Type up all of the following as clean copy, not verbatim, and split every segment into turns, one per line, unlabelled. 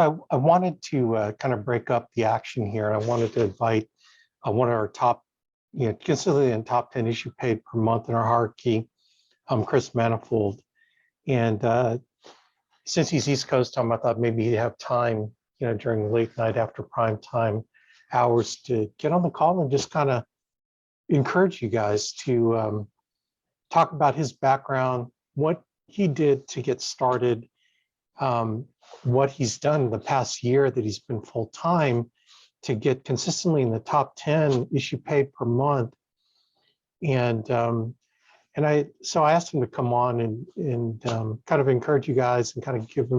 I wanted to kind of break up the action here. I wanted to invite one of our top, consistently in top 10 issue paid per month in our hierarchy, Chris Manifold. And since he's East Coast time, I thought maybe he'd have time, during late night after prime time hours to get on the call and just kind of encourage you guys to talk about his background, what he did to get started, what he's done the past year that he's been full time to get consistently in the top 10 issue paid per month. And I asked him to come on and kind of encourage you guys and kind of give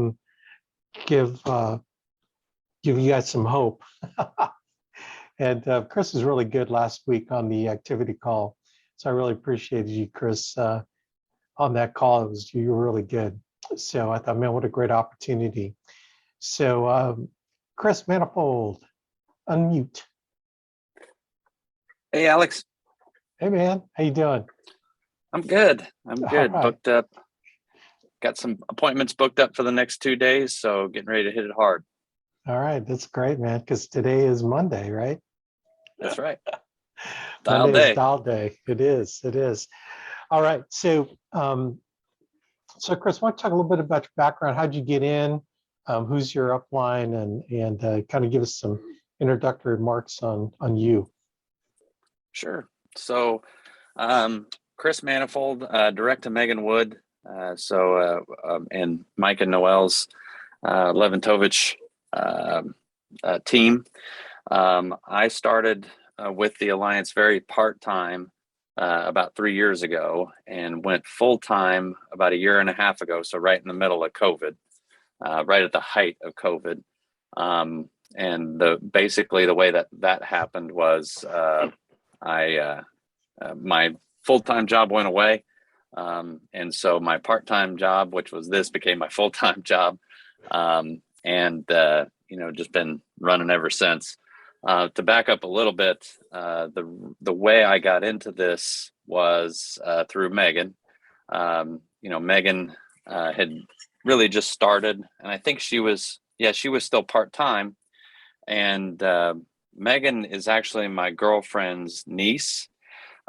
you guys some hope. And Chris was really good last week on the activity call. So I really appreciated you, Chris, on that call. You were really good. So I thought, man, what a great opportunity. So Chris Manifold, unmute.
Hey, Alex.
Hey, man. How you doing?
I'm good. I'm good.
Right.
Booked up. Got some appointments booked up for the next 2 days, so getting ready to hit it hard.
All right. That's great, man, because today is Monday, right?
That's right. Dial
Monday
day.
is dial day. It is. It is. All right. So, Chris, why don't you talk a little bit about your background? How'd you get in? Who's your upline, and kind of give us some introductory remarks on you.
Sure. So, Chris Manifold, direct to Megan Wood. And Mike and Noel's Leventovich team. I started with the Alliance very part-time about 3 years ago and went full-time about 1.5 years ago. So right in the middle of COVID, right at the height of COVID. And basically the way that happened was my full-time job went away. And so my part-time job, which was this, became my full-time job. Just been running ever since. To back up a little bit, the way I got into this was through Megan. Megan had really just started, and I think she was still part-time. And Megan is actually my girlfriend's niece.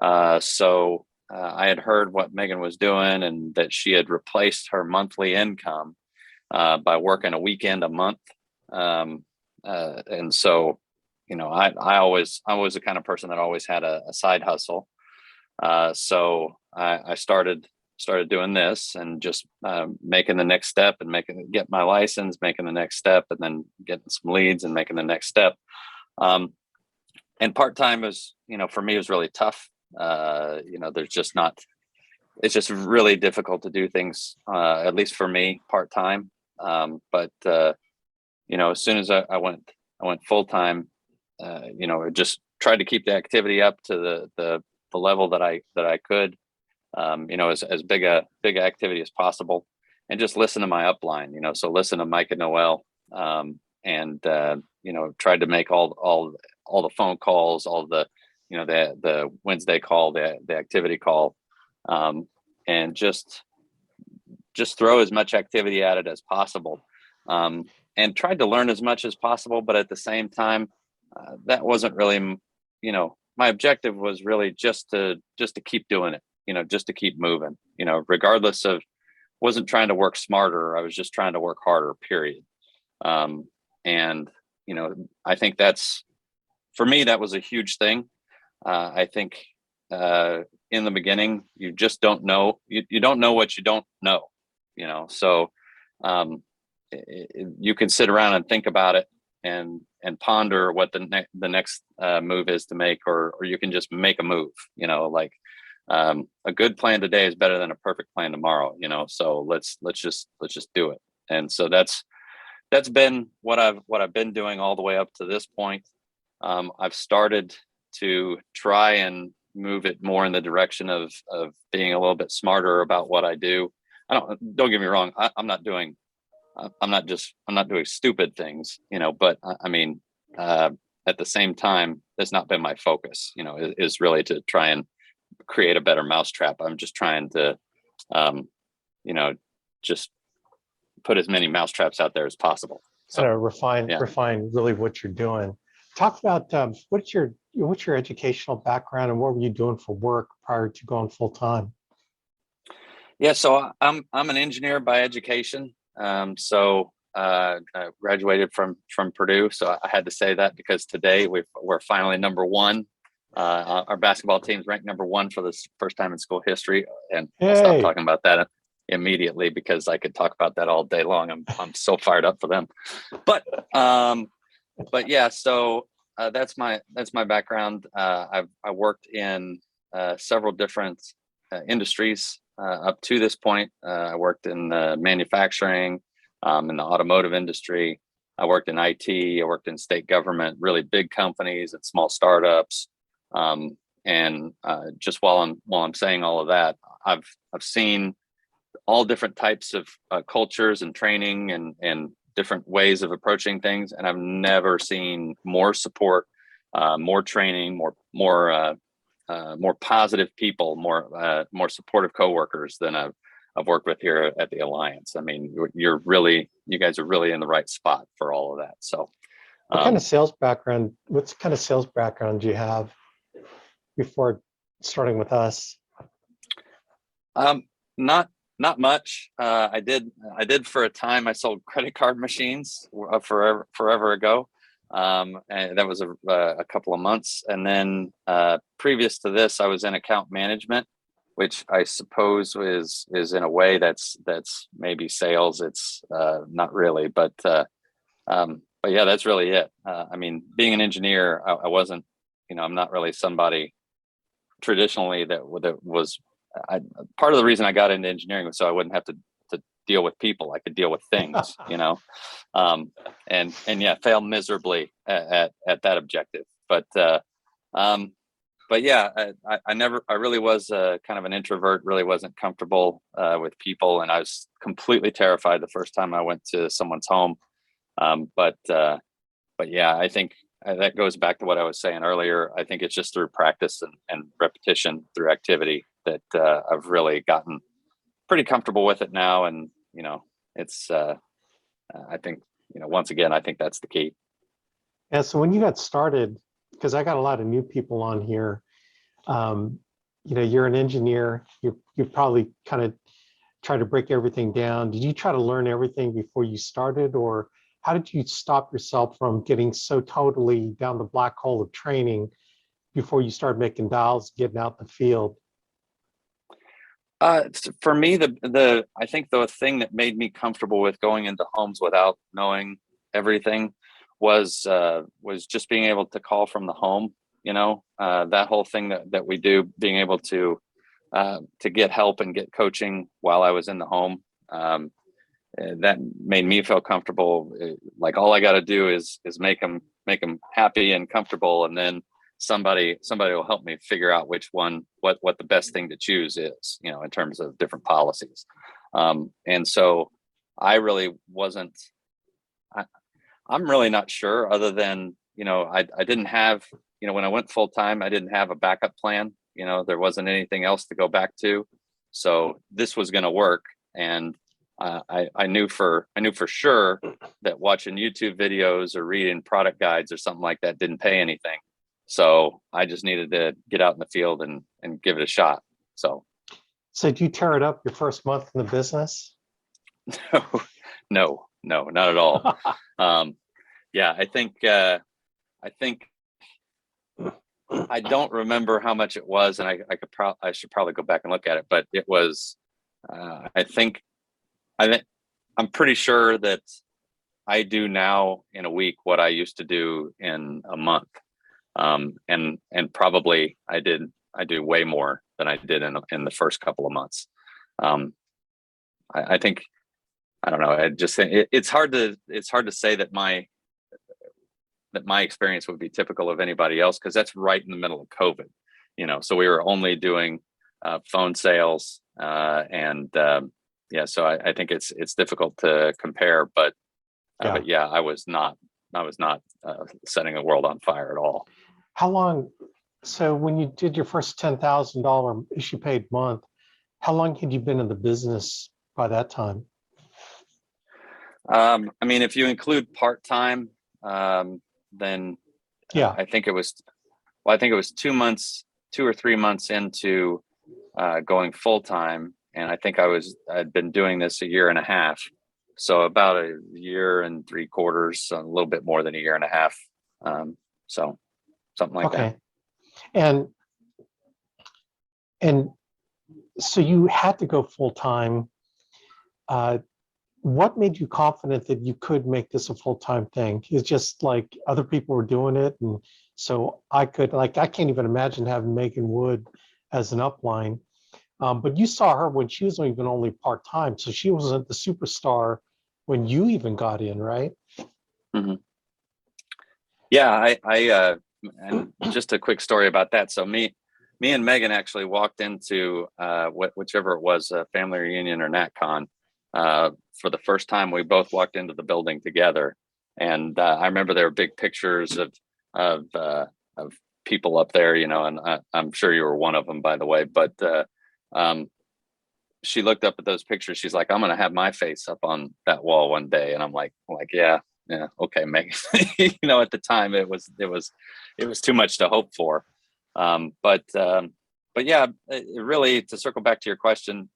So I had heard what Megan was doing and that she had replaced her monthly income by working a weekend a month. And so, I was the kind of person that always had a side hustle. So I started doing this and just making the next step and get my license, making the next step, and then getting some leads and making the next step. And part-time was, for me, was really tough. It's just really difficult to do things, at least for me, part-time. But as soon as I went full-time, just tried to keep the activity up to the level that I could, as big a activity as possible, and just listen to my upline, so listen to Mike and Noel, and tried to make all the phone calls, all the, the Wednesday call, the activity call, and just throw as much activity at it as possible, and tried to learn as much as possible. But at the same time, that wasn't really, my objective was really just to keep doing it, just to keep moving, regardless of, wasn't trying to work smarter. I was just trying to work harder, period. And, I think for me, that was a huge thing. I think in the beginning, you just don't know. You don't know what you don't know, so you can sit around and think about it and ponder what the next move is to make, or you can just make a move, a good plan today is better than a perfect plan tomorrow, so let's just do it. And so that's been what I've been doing all the way up to this point. I've started to try and move it more in the direction of being a little bit smarter about what I do. Don't get me wrong. I'm not doing stupid things, but I mean, at the same time, that's not been my focus, is really to try and create a better mousetrap. I'm just trying to, just put as many mousetraps out there as possible. So
kind of refine
yeah.
really what you're doing. Talk about what's your educational background and what were you doing for work prior to going full time?
Yeah, so I'm an engineer by education. I graduated from Purdue, so I had to say that because today we're finally number one. Our basketball team's ranked number one for the first time in school history, and I'll stop
Hey,
talking about that immediately because I could talk about that all day long. I'm so fired up for them. But yeah, so that's my background. I worked in several different industries up to this point. I worked in manufacturing, in the automotive industry. I worked in IT. I worked in state government, really big companies and small startups. And just while I'm saying all of that, I've seen all different types of cultures and training and different ways of approaching things, and I've never seen more support, more training, more positive people, more supportive coworkers than I've worked with here at the Alliance. I mean, you guys are really in the right spot for all of that. So,
what kind of sales background? What kind of sales background do you have before starting with us?
Not much. I did for a time. I sold credit card machines forever ago. And that was a couple of months. And then previous to this, I was in account management, which I suppose is in a way that's maybe sales. It's not really, but yeah, that's really it. I mean, being an engineer, I wasn't, I'm not really somebody traditionally that was. Part of the reason I got into engineering was so I wouldn't have to deal with people. I could deal with things, and yeah, failed miserably at that objective. But yeah, I really was kind of an introvert, really wasn't comfortable with people. And I was completely terrified the first time I went to someone's home. But yeah, I think that goes back to what I was saying earlier. I think it's just through practice and repetition through activity that I've really gotten pretty comfortable with it now. And, it's, I think, once again, I think that's the key.
Yeah, so when you got started, because I got a lot of new people on here, you're an engineer, you probably kind of try to break everything down. Did you try to learn everything before you started, or how did you stop yourself from getting so totally down the black hole of training before you started making dials, getting out in the field?
For me, I think the thing that made me comfortable with going into homes without knowing everything was just being able to call from the home. That whole thing that we do, being able to get help and get coaching while I was in the home. That made me feel comfortable. Like all I got to do is make them happy and comfortable, and then somebody will help me figure out which one, what the best thing to choose is, in terms of different policies. And so I really wasn't. I'm really not sure, other than I didn't have, when I went full time, I didn't have a backup plan. There wasn't anything else to go back to, so this was going to work. And I knew for sure that watching YouTube videos or reading product guides or something like that didn't pay anything. So I just needed to get out in the field and give it a shot. So
did you tear it up your first month in the business?
No, not at all. Yeah, I think I don't remember how much it was, and I should probably go back and look at it, but it was, I'm pretty sure that I do now in a week what I used to do in a month. And probably I do way more than I did in the first couple of months. I think, I don't know. I just think it's hard to say that my experience would be typical of anybody else, because that's right in the middle of COVID. So we were only doing phone sales, and yeah. So I think it's difficult to compare, but yeah, I was not setting the world on fire at all.
How long? So when you did your first $10,000 issue paid month, how long had you been in the business by that time?
I mean, if you include part-time, then
Yeah.
I think it was, well, I think it was 2 months, 2 or 3 months into going full-time. And I think I'd been doing this a year and a half. So about a year and 3/4, so a little bit more than a year and a half. So something like that.
Okay. And so you had to go full time. What made you confident that you could make this a full-time thing? It's just like other people were doing it, and so I could, like, I can't even imagine having Megan Wood as an upline. But you saw her when she was even only part-time, so she wasn't the superstar when you even got in, right?
Mm-hmm. Yeah, and just a quick story about that. So me and Megan actually walked into whichever it was, family reunion or NatCon, for the first time. We both walked into the building together, and I remember there were big pictures of people up there, you know, and I'm sure you were one of them, by the way. But she looked up at those pictures. She's like, "I'm gonna have my face up on that wall one day," and I'm like, yeah. Yeah, okay, Megan. You know, at the time it was too much to hope for. But yeah, it really, to circle back to your question,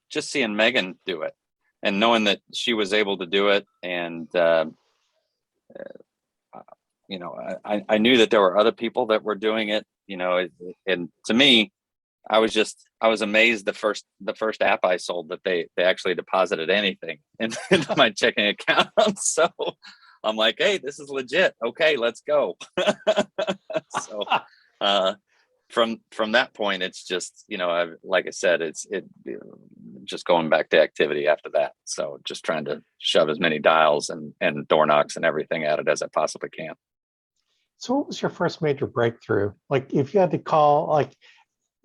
just seeing Megan do it and knowing that she was able to do it, and you know, I knew that there were other people that were doing it, you know, and to me, I was amazed the first app I sold that they actually deposited anything into my checking account. So I'm like, hey, this is legit. Okay, let's go. So from that point, it's just, you know, like I said, it's just going back to activity after that. So just trying to shove as many dials and door knocks and everything at it as I possibly can.
So what was your first major breakthrough? Like if you had to call, like,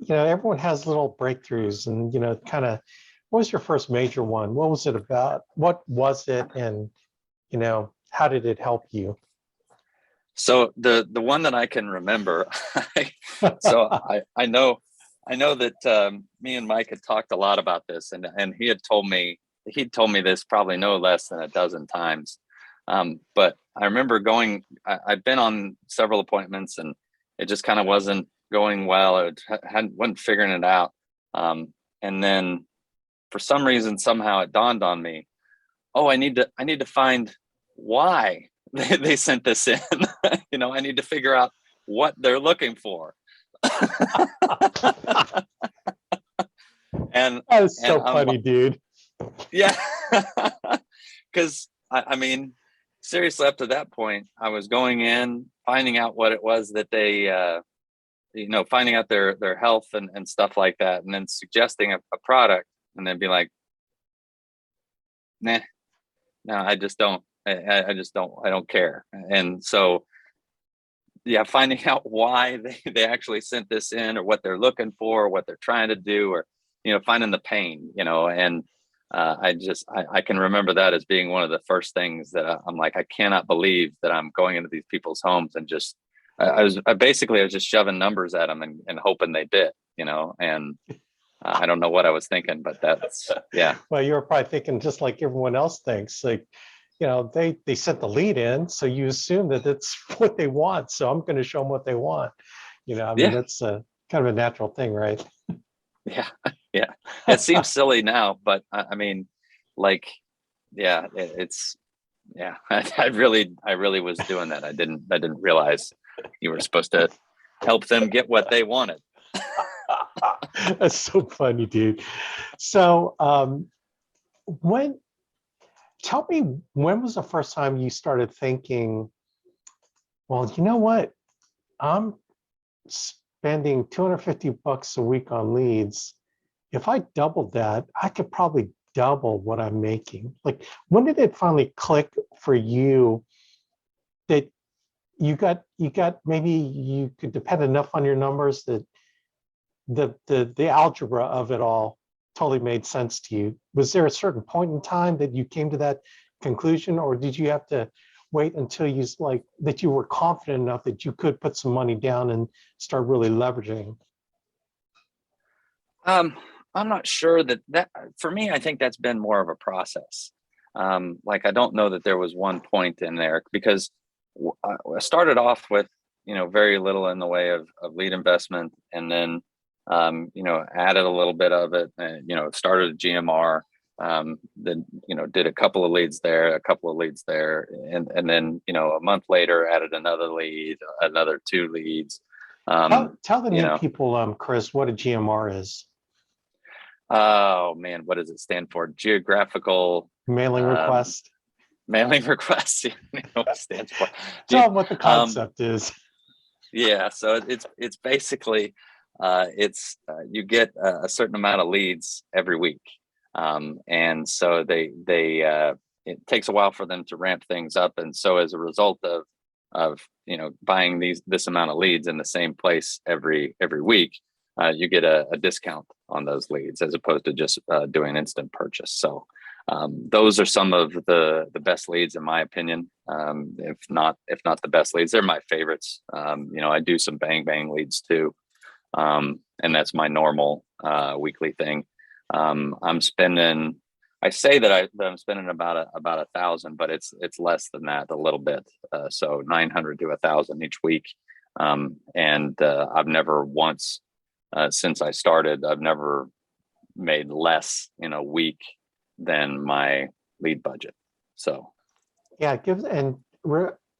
you know, everyone has little breakthroughs, and, you know, kind of, what was your first major one? What was it about? What was it? And, you know, how did it help you?
So the one that I can remember, so I know that me and Mike had talked a lot about this, and he'd told me this probably no less than a dozen times. But I remember I'd been on several appointments, and it just kind of wasn't going well. Wasn't figuring it out. And then for some reason, somehow it dawned on me, oh, I need to find why they sent this in. You know, I need to figure out what they're looking for. And
That is so funny, dude.
Yeah. Because I mean, seriously, up to that point, I was going in, finding out what it was that they you know, finding out their health and stuff like that, and then suggesting a product, and then be like, nah, no, I just don't. I just don't. I don't care. And so, yeah, finding out why they actually sent this in, or what they're looking for, or what they're trying to do, or, you know, finding the pain, you know. And I can remember that as being one of the first things that I'm like, I cannot believe that I'm going into these people's homes and just I was just shoving numbers at them and hoping they bit, you know. And I don't know what I was thinking, but that's, yeah.
Well, you were probably thinking just like everyone else thinks, like, you know, they sent the lead in, so you assume that it's what they want. So I'm going to show them what they want. You know, I mean,
Yeah.
that's a kind of a natural thing, right?
Yeah. Yeah. It seems silly now, but I mean, like, yeah, it's, yeah, I really was doing that. I didn't realize you were supposed to help them get what they wanted.
That's so funny, dude. So when tell me, when was the first time you started thinking, well, you know what? I'm spending $250 a week on leads. If I doubled that, I could probably double what I'm making. Like, when did it finally click for you that you got maybe you could depend enough on your numbers that the algebra of it all totally made sense to you? Was there a certain point in time that you came to that conclusion, or did you have to wait until you, like, that you were confident enough that you could put some money down and start really leveraging?
I'm not sure that for me, I think that's been more of a process. like, I don't know that there was one point in there, because I started off with, very little in the way of lead investment, and then, added a little bit of it, and, started a GMR, then, did a couple of leads there, a couple of leads there. And then, a month later added another lead, another 2 leads.
Tell the
you
new
know,
people, Chris, what a GMR is.
oh man, what does it stand for? Geographical
Mailing request.
mailing request. You know what it stands for.
Tell them what the
Um,
concept is.
yeah, so it's basically, you get a certain amount of leads every week, and so it takes a while for them to ramp things up, and so as a result of buying this amount of leads in the same place every week, you get a discount on those leads, as opposed to just doing instant purchase. So those are some of the best leads, in my opinion. If not the best leads, they're my favorites. I do some bang leads too, and that's my normal weekly thing. I'm spending. I say that I'm spending about 1,000, but it's less than that a little bit. So 900 to 1,000 each week, and I've never once, since I started, I've never made less in a week than my lead budget. So
Yeah,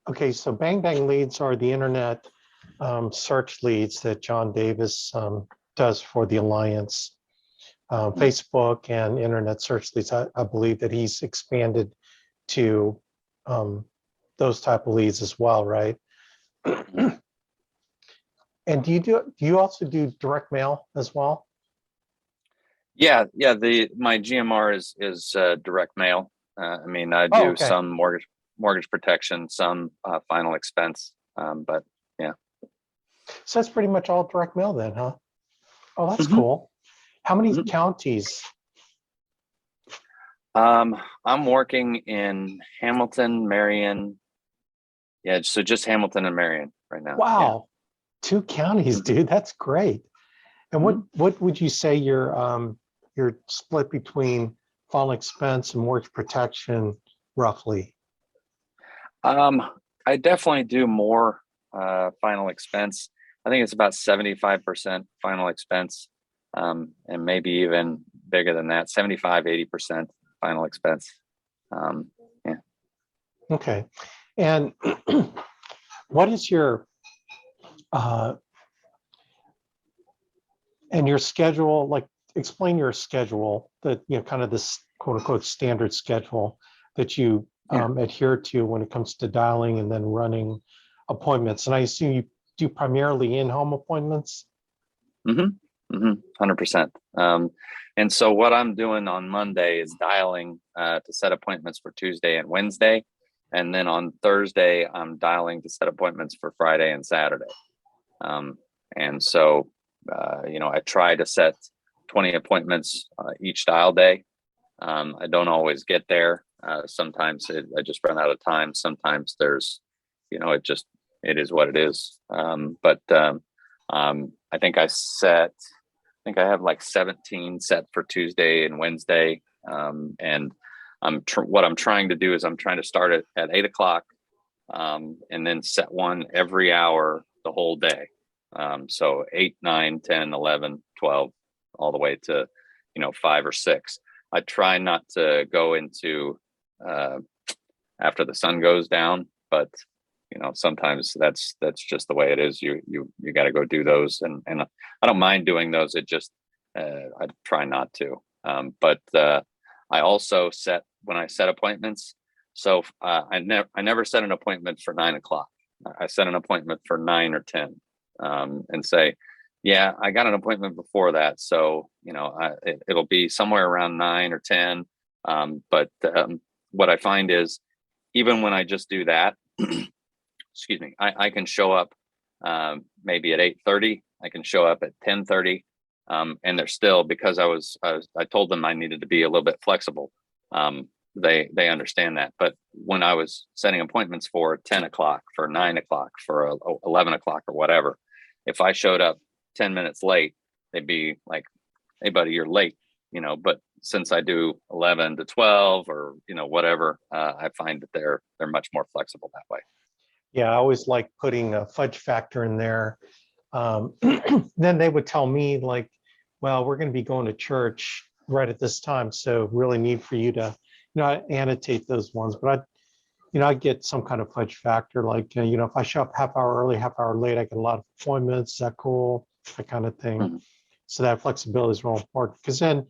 okay. So bang leads are the internet search leads that John Davis does for the Alliance. Facebook and internet search leads. I believe that he's expanded to those type of leads as well, right? And do you also do direct mail as well?
yeah, my GMR is direct mail. I mean, I
Oh,
do
okay.
some mortgage protection, some final expense, but yeah.
So that's pretty much all direct mail then, huh? Oh, that's
Mhm.
cool. How many
Mhm.
counties?
I'm working in Hamilton, Marion. Yeah, so just Hamilton and Marion right now. Yeah.
Wow, 2 counties,
Mhm.
dude. That's great. And
Mhm.
what would you say your split between final expense and mortgage protection roughly?
I definitely do more final expense. I think it's about 75% final expense, and maybe even bigger than that, 75, 80% final expense. Yeah.
Okay. And what is your uh, and your schedule, like explain your schedule, that kind of this quote unquote standard schedule that you
Yeah.
adhere to when it comes to dialing and then running appointments. And I assume you do primarily in-home appointments.
Mm-hmm. Mm-hmm. 100%. And so what I'm doing on Monday is dialing to set appointments for Tuesday and Wednesday. And then on Thursday, I'm dialing to set appointments for Friday and Saturday. And so, I try to set 20 appointments each dial day. I don't always get there. Sometimes I just run out of time. Sometimes there's, it is what it is. I think I have like 17 set for Tuesday and Wednesday. And what I'm trying to do is I'm trying to start it at 8 o'clock, and then set one every hour the whole day. So 8, 9, 10, 11, 12, all the way to, 5 or 6. I try not to go into after the sun goes down, but sometimes that's just the way it is. You got to go do those, and I don't mind doing those. It just I try not to. But I also set, when I set appointments. So I never set an appointment for 9 o'clock. I set an appointment for 9 or 10, and say, yeah, I got an appointment before that, so it'll be somewhere around 9 or 10. But what I find is, even when I just do that, excuse me, I can show up maybe at 8:30. I can show up at 10:30, and they're still, because I told them I needed to be a little bit flexible. They understand that. But when I was setting appointments for 10 o'clock, for 9 o'clock, for 11 o'clock or whatever, if I showed up 10 minutes late, they'd be like, "Hey, buddy, you're late." But since I do 11 to 12 or, whatever, I find that they're much more flexible that way.
Yeah, I always like putting a fudge factor in there. Then they would tell me like, well, we're going to be going to church right at this time, so really need for you to, I annotate those ones, but I get some kind of fudge factor, like, if I show up half hour early, half hour late, I get a lot of appointments. Is that cool? That kind of thing.
Mhm.
So that flexibility is real important, because then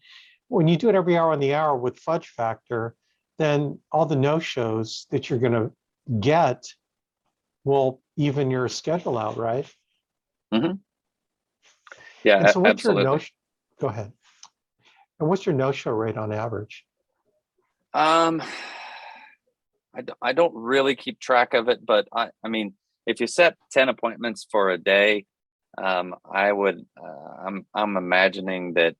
when you do it every hour on the hour with fudge factor, then all the no-shows that you're going to get will even your schedule out, right?
Mhm. Yeah,
And so what's your
absolutely.
go ahead. And what's your no-show rate on average?
Um, I don't really keep track of it, but I mean, if you set 10 appointments for a day, I would, I'm imagining that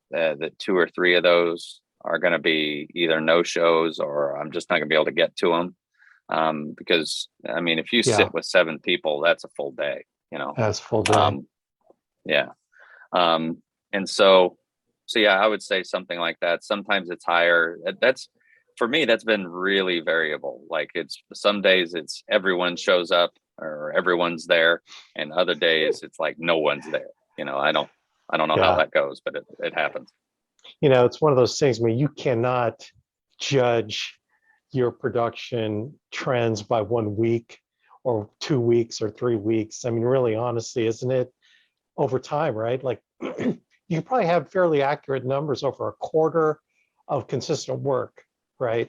2 or 3 of those are going to be either no shows or I'm just not going to be able to get to them. Because I mean, if you
Yeah,
sit with 7 people, that's a full day, you know?
that's full day.
Um, yeah. Um, and so yeah, I would say something like that. Sometimes it's higher. That's for me, that's been really variable. Like it's some days it's everyone shows up or everyone's there, and other days it's like no one's there. I don't know how
Yeah.
that goes, but it happens.
It's one of those things where you cannot judge your production trends by 1 week or 2 weeks or 3 weeks. I mean, really, honestly, isn't it over time, right? Like you probably have fairly accurate numbers over a quarter of consistent work, right?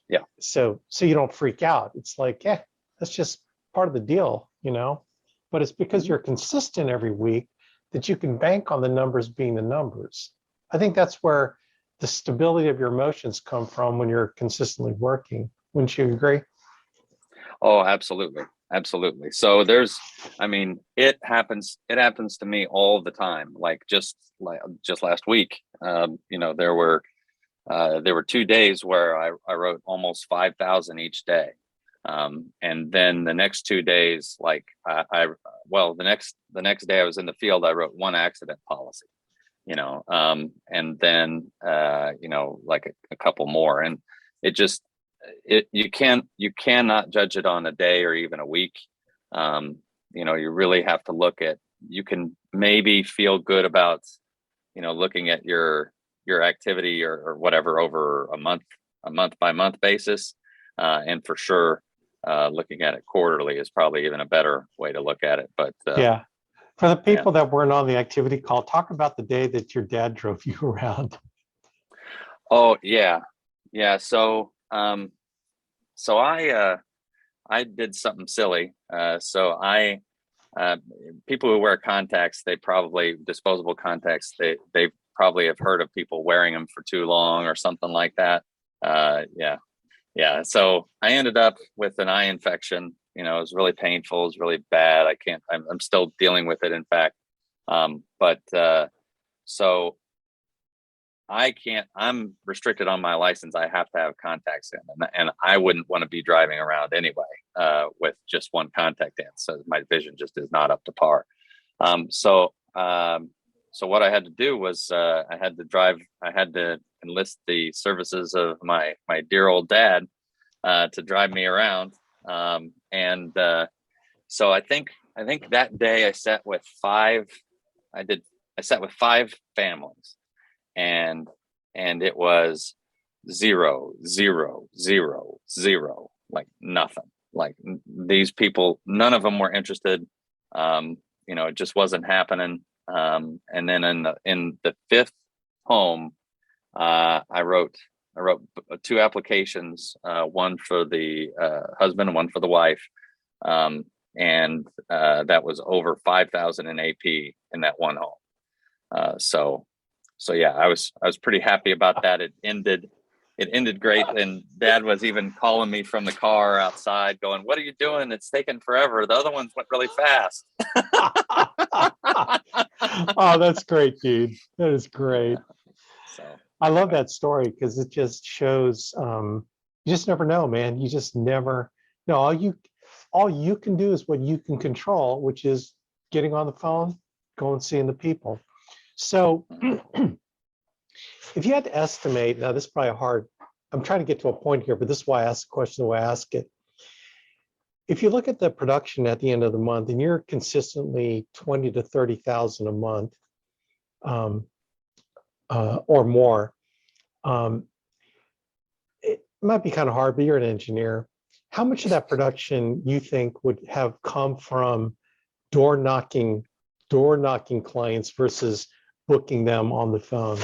Yeah.
So you don't freak out. It's like, yeah, that's just part of the deal. But it's because
Mhm.
you're consistent every week that you can bank on the numbers being the numbers. I think that's where the stability of your emotions come from when you're consistently working. Wouldn't you agree?
Oh, absolutely. Absolutely. So I mean, it happens to me all the time. Just last week, there were 2 days where I wrote almost 5,000 each day. And then the next 2 days, like the next day I was in the field, I wrote one accident policy, and then, like a couple more. And it just, you cannot judge it on a day or even a week. You really have to you can maybe feel good about, looking at your activity or whatever over a month by month basis. And for sure, looking at it quarterly is probably even a better way to look at it. But
Yeah. For the
yeah.
people that weren't on the activity call, talk about the day that your dad drove you around.
Oh yeah. Yeah. So I did something silly. Uh, people who wear contacts, disposable contacts, they probably have heard of people wearing them for too long or something like that. Yeah. Yeah. So I ended up with an eye infection. It was really painful. It was really bad. I'm still dealing with it, in fact. But so I'm restricted on my license. I have to have contacts in, and I wouldn't want to be driving around anyway, with just one contact in. So my vision just is not up to par. So what I had to do was, I had to enlist the services of my dear old dad, to drive me around. And so I think that day I sat with 5 families, and it was 0, 0, 0, 0, like nothing. Like these people, none of them were interested. It just wasn't happening. And then in the 5th home, I wrote 2 applications, one for the husband and one for the wife. And that was over 5,000 in AP in that one home. So yeah, I was pretty happy about that. It ended great, and Dad was even calling me from the car outside, going, "What are you doing? It's taking forever. The other ones went really fast."
Oh, that's great, dude. That is great.
Yeah. So
I love
anyway,
that story because it just shows you just never know, man. You just never know. All you can do is what you can control, which is getting on the phone, going seeing the people. So
mhm.
If you had to estimate, now this is probably hard. I'm trying to get to a point here, but this is why I ask the question the way I ask it. If you look at the production at the end of the month and you're consistently 20 to 30,000 a month or more, it might be kind of hard, but you're an engineer. How much of that production you think would have come from door knocking clients versus booking them on the phone?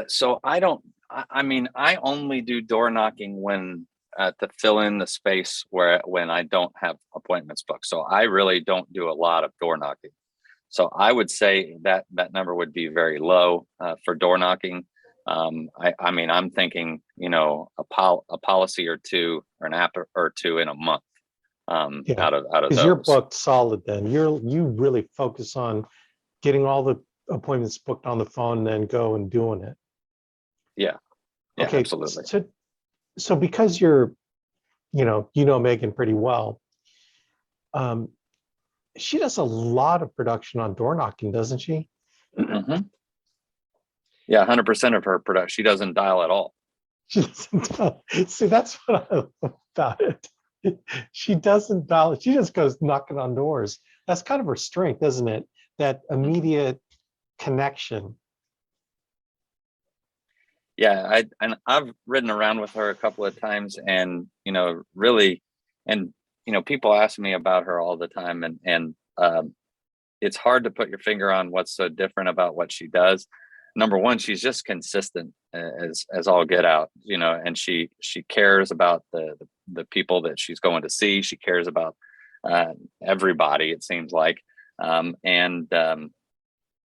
So I don't, I mean, I only do door knocking when to fill in the space when I don't have appointments booked. So I really don't do a lot of door knocking. So I would say that that number would be very low for door knocking. I mean, I'm thinking, you know, a policy or two or an app or two in a month
Yeah,
out of
because you're
those.
booked solid then. You really focus on getting all the appointments booked on the phone and then go and doing it.
Yeah, yeah,
Okay,
absolutely.
so because you know Megan pretty well, she does a lot of production on door knocking, doesn't she?
Hmm. Yeah, 100% of her production, she doesn't dial at all.
She doesn't see, that's what I love about it. She doesn't dial, she just goes knocking on doors. That's kind of her strength, isn't it? That immediate connection.
Yeah, I've ridden around with her a couple of times, and you know, really, and you know, people ask me about her all the time, and it's hard to put your finger on what's so different about what she does. Number one, she's just consistent as all get out, you know, and she cares about the people that she's going to see. She cares about everybody, it seems like, and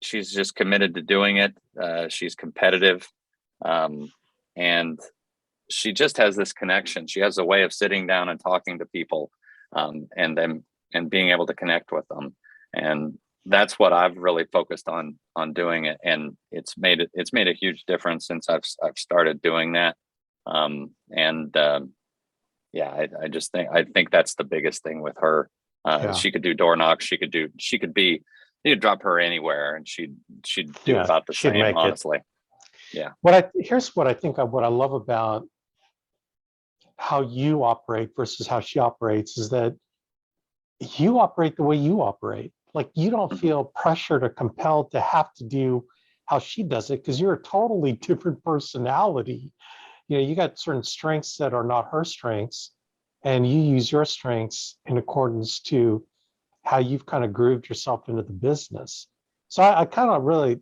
she's just committed to doing it. She's competitive, and she just has this connection. She has a way of sitting down and talking to people, and being able to connect with them, and that's what I've really focused on doing it, and it's made a huge difference since I've started doing that. And yeah, I think that's the biggest thing with her.
Yeah,
She could do door knocks. She could be, you could drop her anywhere and she'd do
yeah,
about the
she'd
same,
make it.
honestly. Yeah.
Here's what I think of what I love about how you operate versus how she operates is that you operate the way you operate. Like you don't
Mhm.
feel pressured or compelled to have to do how she does it because you're a totally different personality. You know, you got certain strengths that are not her strengths, and you use your strengths in accordance to how you've kind of grooved yourself into the business. So I kind of really,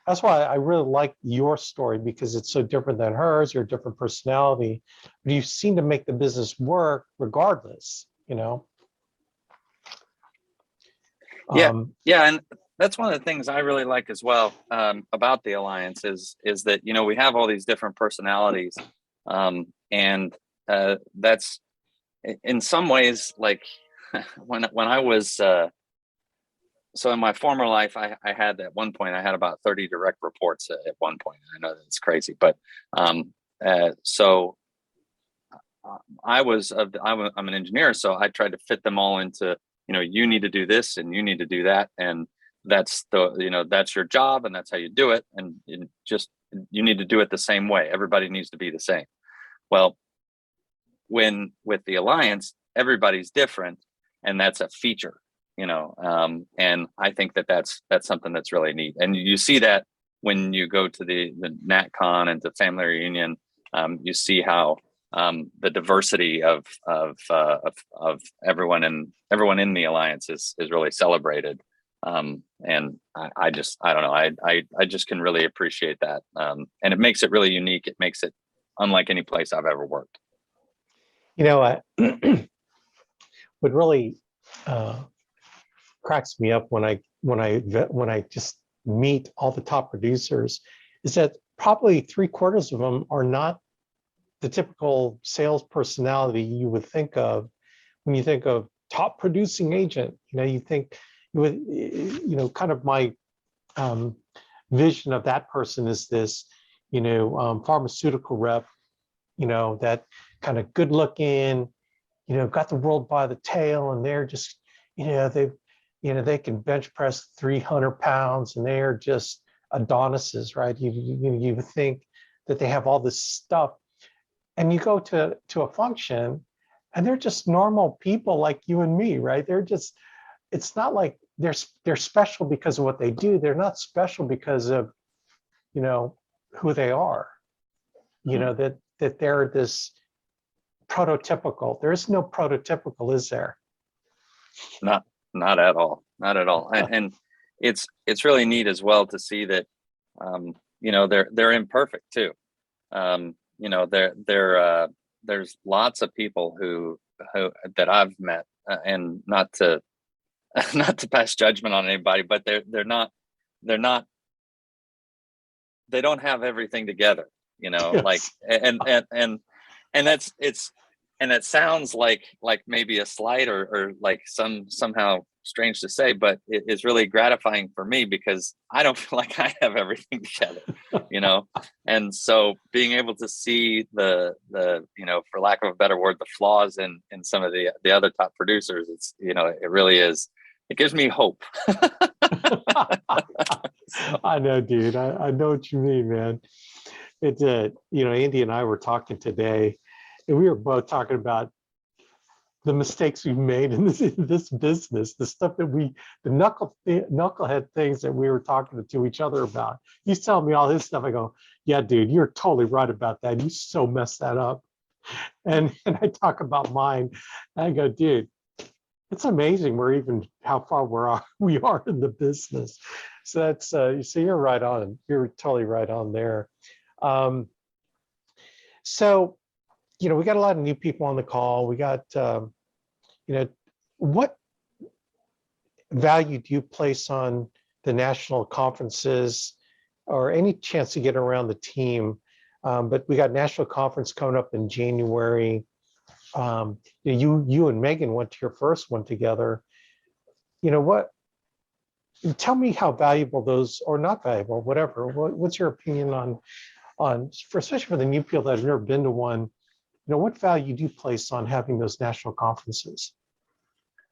that's why I really like your story because it's so different than hers. You're a different personality, but you seem to make the business work regardless, you know?
Yeah.
Um,
Yeah. And that's one of the things I really like as well, about the Alliance is that, you know, we have all these different personalities. And that's in some ways like when I was, so in my former life, I had at one point, I had about 30 direct reports at one point. I know that's crazy, but so I'm an engineer, so I tried to fit them all into, you know, you need to do this and you need to do that, and that's that's your job and that's how you do it, and you need to do it the same way. Everybody needs to be the same. Well, when with the Alliance, everybody's different, and that's a feature, you know. And I think that's something that's really neat, and you see that when you go to the NatCon and the family reunion. You see how the diversity of everyone in the Alliance is really celebrated. And I don't know, I just can really appreciate that, and it makes it really unique. It makes it unlike any place I've ever worked.
you know, what really uh, cracks me up when I just meet all the top producers is that probably 3/4 of them are not the typical sales personality you would think of when you think of top producing agent. You know, you think you would, you know, kind of my um, vision of that person is this, pharmaceutical rep, that kind of good looking, got the world by the tail, and they're just, they can bench press 300 pounds, and they're just Adonises, right? You think that they have all this stuff, and you go to a function, and they're just normal people like you and me, right? They're just, it's not like they're special because of what they do. They're not special because of, you know, who they are. You know, that they're this prototypical. There is no prototypical, is there?
Not not at all, not at all. And it's really neat as well to see that you know, they're imperfect too. You know, there's lots of people who that I've met, and not to not to pass judgment on anybody, but they're not they don't have everything together, you know, like,
Yes.
and that's it's and it sounds like maybe a slight, or like somehow strange to say, but it is really gratifying for me because I don't feel like I have everything together, you know. And so being able to see the you know, for lack of a better word, the flaws in some of the other top producers, it's, you know, it really is, it gives me hope.
I know, dude. I know what you mean, man. It you know, Andy and I were talking today, and we were both talking about the mistakes we've made in this business, the stuff that the knucklehead things that we were talking to each other about. He's telling me all his stuff. I go, yeah, dude, you're totally right about that. You so messed that up. And I talk about mine. And I go, dude, it's amazing we're even how far we are in the business. So that's so you're right on. You're totally right on there. Um, so you know, we got a lot of new people on the call. We got you know, what value do you place on the national conferences or any chance to get around the team? But we got national conference coming up in January. You and Megan went to your first one together. You know what? Tell me how valuable those, or not valuable, whatever. What's your opinion on for, especially for the new people that have never been to one? You know, what value do you place on having those national conferences?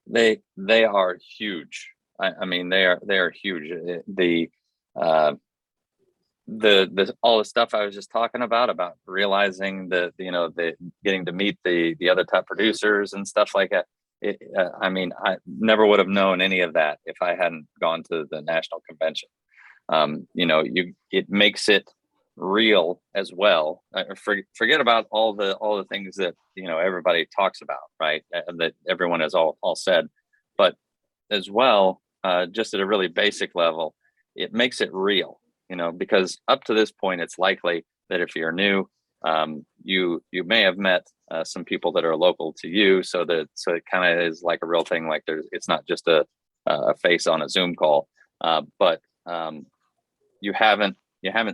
They are huge. I mean, they are huge. Uh, the all the stuff I was just talking about realizing that, you know, the getting to meet the other top producers and stuff like that. I mean, I never would have known any of that if I hadn't gone to the national convention. You know, it makes it real as well. Forget about all the things that, you know, everybody talks about, right? That everyone has all said, but as well, just at a really basic level, it makes it real. You know, because up to this point, it's likely that if you're new, you may have met some people that are local to you, so it kind of is like a real thing. Like it's not just a face on a Zoom call, but you haven't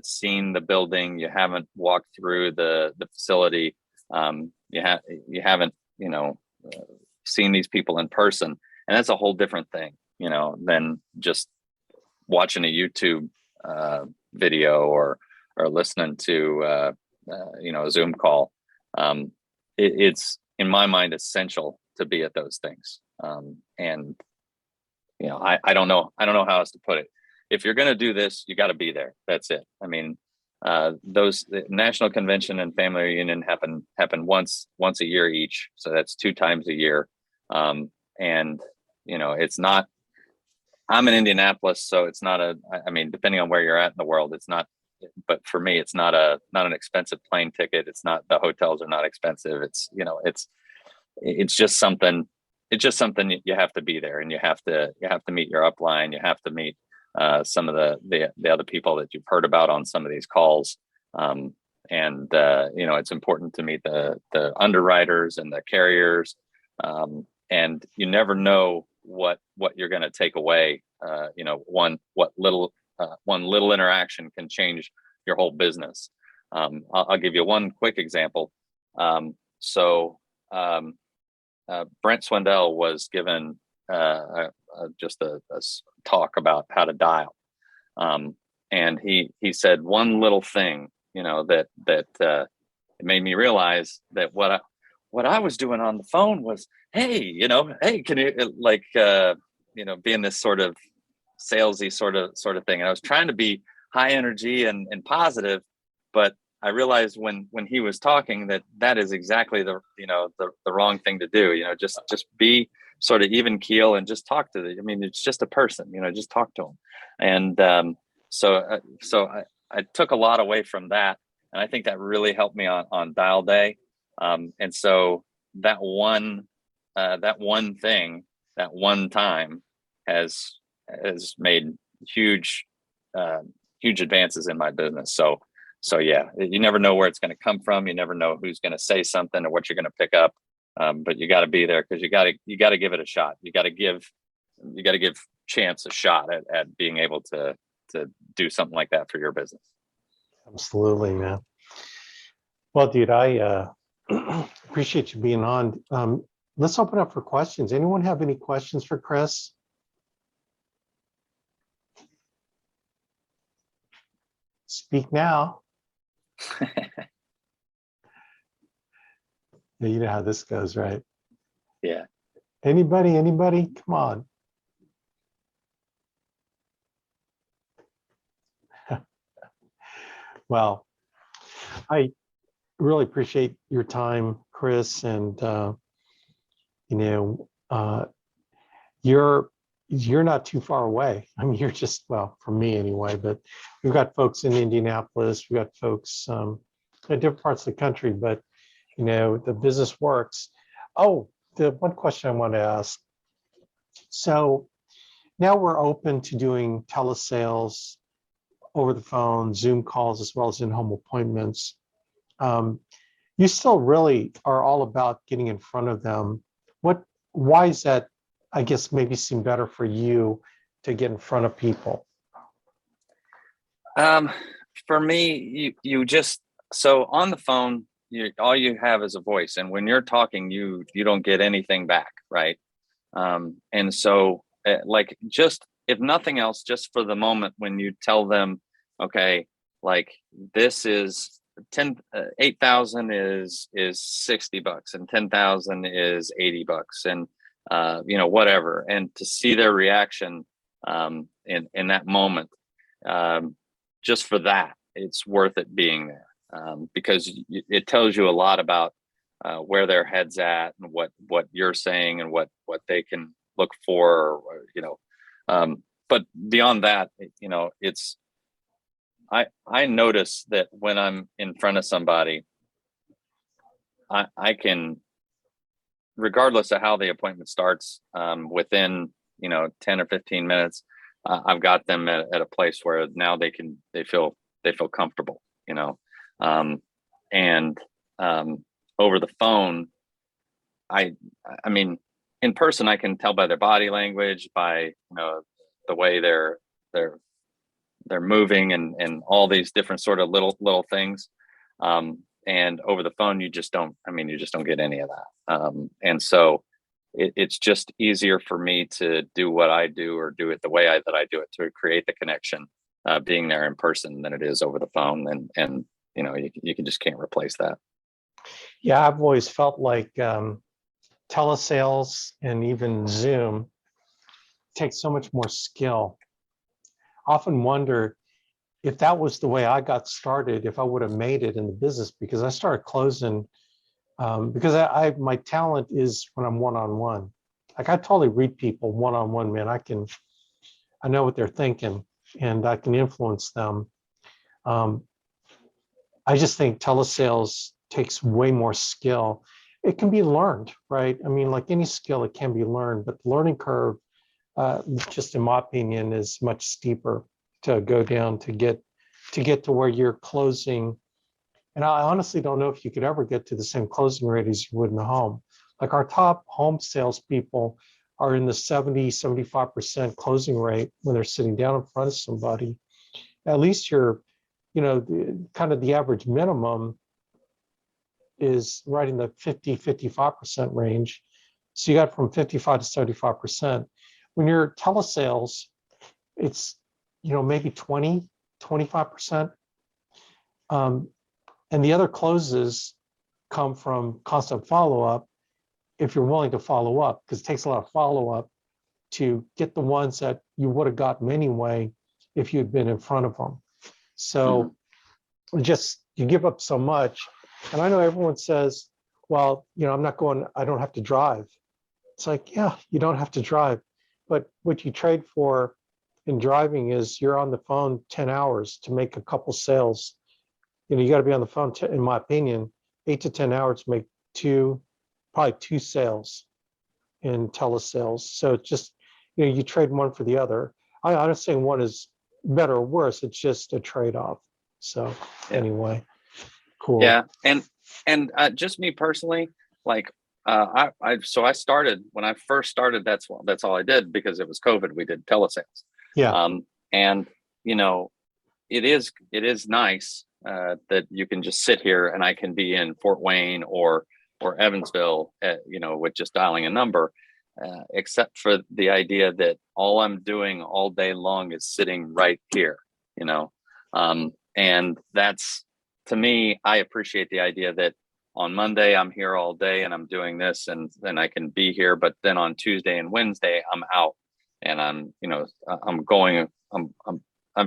seen the building, you haven't walked through the facility, you haven't, you know, seen these people in person, and that's a whole different thing, you know, than just watching a YouTube video, or listening to you know, a Zoom call. It's, in my mind, essential to be at those things. And you know, I don't know how else to put it. If you're going to do this, you got to be there. That's it. I mean, those the national convention and family reunion happen once a year each, so that's 2 times a year. And you know, it's not, I'm in Indianapolis, so it's not I mean, depending on where you're at in the world, it's not, but for me, it's not an expensive plane ticket. It's not, the hotels are not expensive. It's, you know, it's just something, you have to be there, and you have to meet your upline. You have to meet some of the other people that you've heard about on some of these calls. And you know, it's important to meet the underwriters and the carriers. And you never know what you're going to take away. You know, one little interaction can change your whole business. I'll give you one quick example. Brent Swindell was given just a talk about how to dial, and he said one little thing, you know, that it made me realize that what I was doing on the phone was, hey, you know, hey, can you, like, you know, being this sort of salesy sort of thing. And I was trying to be high energy and positive, but I realized when he was talking that is exactly the wrong thing to do. Just be sort of even keel and just talk to it's just a person. Just talk to him. And so I took a lot away from that, and I think that really helped me on dial day. And so that one thing, that one time has made huge advances in my business. So yeah, you never know where it's going to come from. You never know who's going to say something or what you're going to pick up. But you got to be there, because you got to give it a shot. You got to give Chance a shot at being able to do something like that for your business.
Absolutely, man. Well, dude, I appreciate you being on. Let's open up for questions. Anyone have any questions for Chris? Speak now. Yeah, you know how this goes, right?
Yeah.
Anybody? Come on. Well, I really appreciate your time, Chris, and you're not too far away. I mean, you're just, well, from me anyway, but we've got folks in Indianapolis, we've got folks in different parts of the country, but the business works. Oh, the one question I want to ask. So now we're open to doing telesales over the phone, Zoom calls, as well as in-home appointments. You still really are all about getting in front of them. Why is that, I guess, maybe seem better for you to get in front of people?
For me, you just, so on the phone, all you have is a voice, and when you're talking, you don't get anything back, right? And so, like, just if nothing else, just for the moment when you tell them, okay, like, this is 8,000 is $60, and 10,000 is $80, and whatever, and to see their reaction in that moment, just for that, it's worth it being there, because it tells you a lot about where their head's at, and what you're saying, and what they can look for, but beyond that, it's, I notice that when I'm in front of somebody, I can, regardless of how the appointment starts, within 10 or 15 minutes, I've got them at a place where now they feel comfortable, and over the phone, I mean, in person, I can tell by their body language, by the way they're moving, and all these different sort of little things. And over the phone, you just don't get any of that. And so it's just easier for me to do what I do, or do it the way that I do it, to create the connection, being there in person, than it is over the phone. And you just can't replace that.
Yeah, I've always felt like telesales and even Zoom takes so much more skill. Often wonder if that was the way I got started, if I would have made it in the business, because I started closing, because my talent is when I'm one-on-one. Like, I totally read people one-on-one, man. I know what they're thinking, and I can influence them. I just think telesales takes way more skill. It can be learned, right? I mean, like any skill, it can be learned, but the learning curve, just in my opinion, is much steeper to go down to get to where you're closing. And I honestly don't know if you could ever get to the same closing rate as you would in the home. Like, our top home salespeople are in the 70-75% closing rate when they're sitting down in front of somebody. At least you're, kind of the average minimum is right in the 50-55% range. So you got from 55 to 75%. When you're telesales, it's, maybe 20-25%. And the other closes come from constant follow-up, if you're willing to follow up, because it takes a lot of follow-up to get the ones that you would have gotten anyway if you'd been in front of them. So just you give up so much. And I know everyone says, well, I'm not going, I don't have to drive. It's like, yeah, you don't have to drive. But what you trade for in driving is you're on the phone 10 hours to make a couple sales. You got to be on the phone, in my opinion, 8 to 10 hours to make probably two sales in telesales. So it's just, you trade one for the other. I'm not saying one is better or worse. It's just a trade-off. So anyway, cool.
Yeah. And just me personally, like, I started when I first started, that's all I did because it was COVID. We did telesales.
Yeah.
And it is nice that you can just sit here and I can be in Fort Wayne or Evansville, with just dialing a number, except for the idea that all I'm doing all day long is sitting right here, and that's, to me, I appreciate the idea that on Monday I'm here all day and I'm doing this and then I can be here, but then on Tuesday and Wednesday I'm out and I'm going,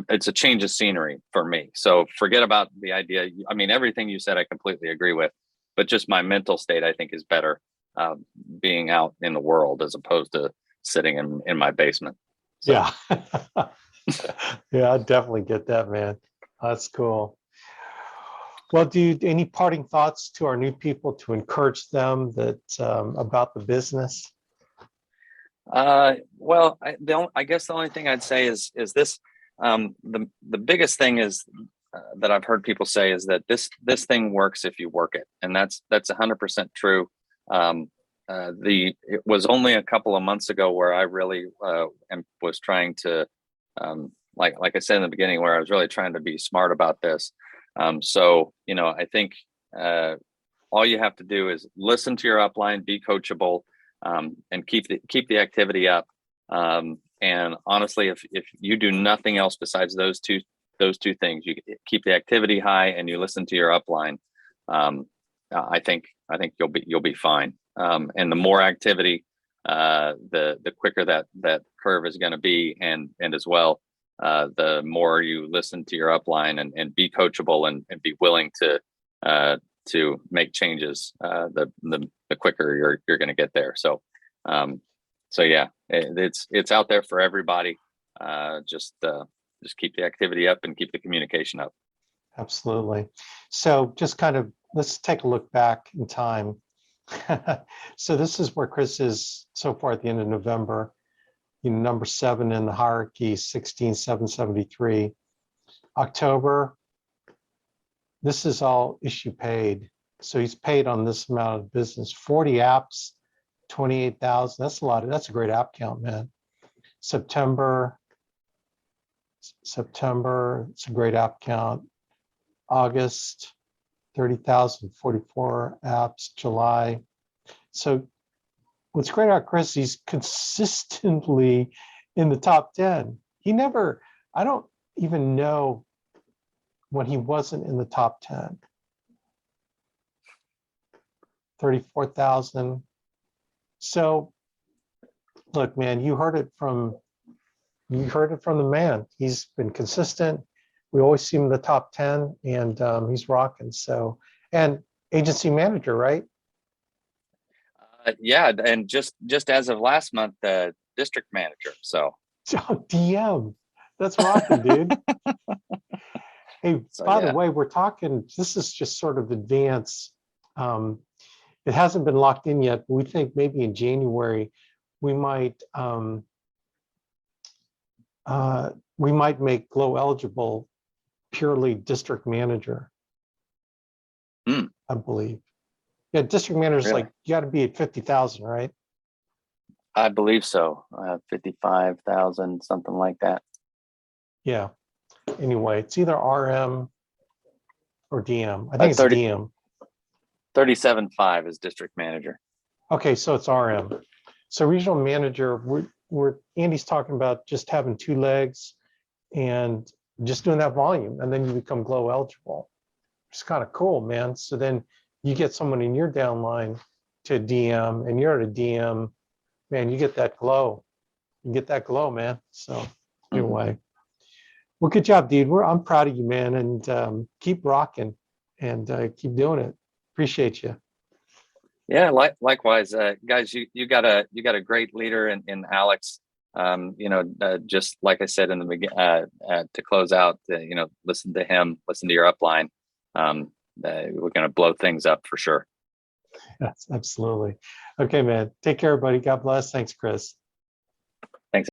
it's a change of scenery for me. So forget about the idea. I mean, everything you said, I completely agree with, but just my mental state, I think, is better being out in the world as opposed to sitting in my basement. So.
Yeah. Yeah, I definitely get that, man. That's cool. Well, any parting thoughts to our new people to encourage them that about the business?
Well, I guess the only thing I'd say is this. The biggest thing is that I've heard people say is that this thing works if you work it, and that's 100% true. It was only a couple of months ago where I really was trying to, like I said in the beginning, where I was really trying to be smart about this. So I think all you have to do is listen to your upline, be coachable, and keep the activity up. And honestly, if you do nothing else besides those two things, you keep the activity high and you listen to your upline. I think you'll be fine. And the more activity, the quicker that curve is going to be, and as well, the more you listen to your upline and be coachable and be willing to make changes, the quicker you're going to get there. So yeah, it's out there for everybody. Just keep the activity up and keep the communication up.
Absolutely. So just kind of, let's take a look back in time. So this is where Chris is so far at the end of November. Number 7 in the hierarchy, 16,773. October, this is all issue paid. So he's paid on this amount of business. 40 apps, 28,000. That's a lot. That's a great app count, man. September, it's a great app count. August, 30,044 apps. July. So what's great about Chris, he's consistently in the top 10. I don't even know when he wasn't in the top 10. 34,000. So look, man, you heard it from the man. He's been consistent. We always see him in the top 10, and he's rocking. So, and agency manager, right?
Yeah, and just as of last month, the district manager. So
DM, that's rocking, dude. Hey, so, by the way, we're talking. This is just sort of advance. It hasn't been locked in yet, but we think maybe in January we might make Glow eligible purely district manager. I believe. Yeah, district manager is really? Like you got to be at 50,000, right?
I believe so. 55,000, something like that.
Yeah. Anyway, it's either RM or DM. I think it's DM.
37.5 is district manager.
Okay, so it's RM. So regional manager, we're Andy's talking about just having 2 legs and just doing that volume, and then you become Glow eligible. It's kind of cool, man. So then you get someone in your downline to DM, and you're at a DM, man, you get that glow. You get that glow, man. So anyway, Well, good job, dude. I'm proud of you, man, and keep rocking and keep doing it. Appreciate you.
Yeah, likewise, guys. You got a great leader in Alex. Just like I said in the beginning, to close out, listen to him, listen to your upline. We're going to blow things up for sure.
Yes, absolutely. Okay, man. Take care, everybody. God bless. Thanks, Chris.